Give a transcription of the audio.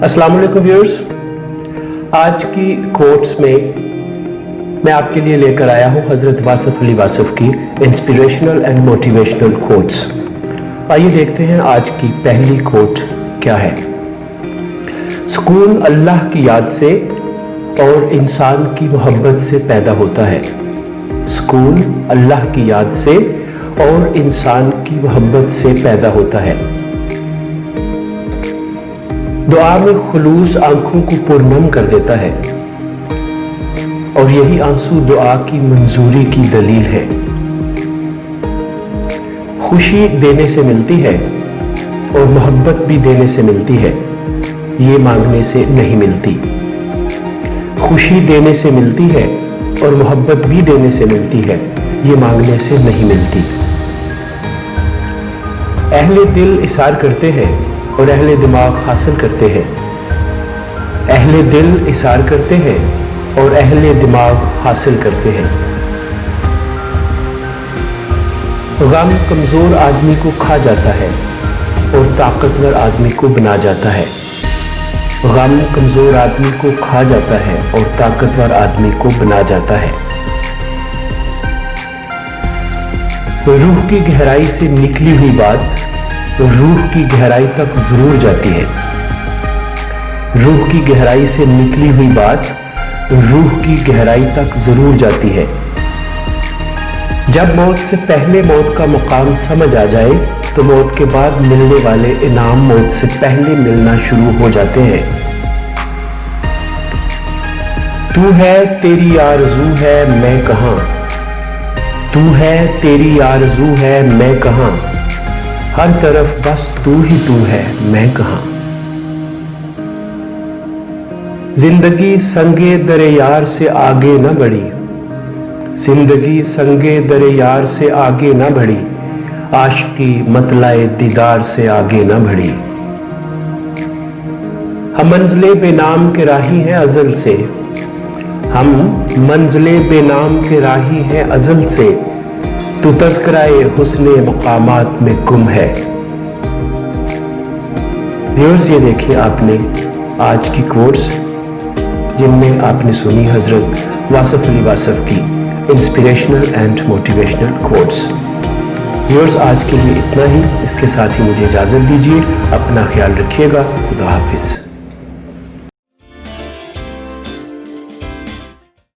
अस्सलाम वालेकुम व्यूअर्स, आज की कोट्स में मैं आपके लिए लेकर आया हूँ हज़रत वासिफ अली वासिफ की इंस्पिरेशनल एंड मोटिवेशनल कोट्स। आइए देखते हैं आज की पहली कोट क्या है। सुकून अल्लाह की याद से और इंसान की मोहब्बत से पैदा होता है। सुकून अल्लाह की याद से और इंसान की मोहब्बत से पैदा होता है। दुआ में खुलूस आंखों को पुरनम कर देता है और यही आंसू दुआ की मंजूरी की दलील है। खुशी देने से मिलती है और मोहब्बत भी देने से मिलती है, ये मांगने से नहीं मिलती। खुशी देने से मिलती है और मोहब्बत भी देने से मिलती है, ये मांगने से नहीं मिलती। अहले दिल इसार करते हैं और अहले दिमाग हासिल करते हैं। अहले दिल इसार करते हैं और अहले दिमाग हासिल करते हैं। गम कमजोर आदमी को खा जाता है और ताकतवर आदमी को बना जाता है। गम कमजोर आदमी को खा जाता है और ताकतवर आदमी को बना जाता है। रूह की गहराई से निकली हुई बात रूह की गहराई तक जरूर जाती है। रूह की गहराई से निकली हुई बात रूह की गहराई तक जरूर जाती है। जब मौत से पहले मौत का मुकाम समझ आ जाए तो मौत के बाद मिलने वाले इनाम मौत से पहले मिलना शुरू हो जाते हैं। तू है तेरी आरज़ू है मैं कहां, तू है तेरी आरज़ू है मैं कहां, हर तरफ बस तू ही तू है मैं कहां। जिंदगी संगे दरे यार से आगे न बढ़ी, जिंदगी संगे दरे यार से आगे न बढ़ी, आशिकी मतलाए दीदार से आगे न बढ़ी। हम मंजिले बेनाम के राही हैं अज़ल से, हम मंजिले बेनाम के राही हैं अज़ल से, तू तज़किराए हुस्ने मकामात में गुम है। व्यूअर्स, ये देखिए आपने आज की कोट्स जिनमें आपने सुनी हज़रत वासिफ अली वासिफ की inspirational and motivational quotes. Viewers, आज के लिए इतना ही। इसके साथ ही मुझे इजाज़त दीजिए। अपना ख्याल रखिएगा। खुदा हाफिज़।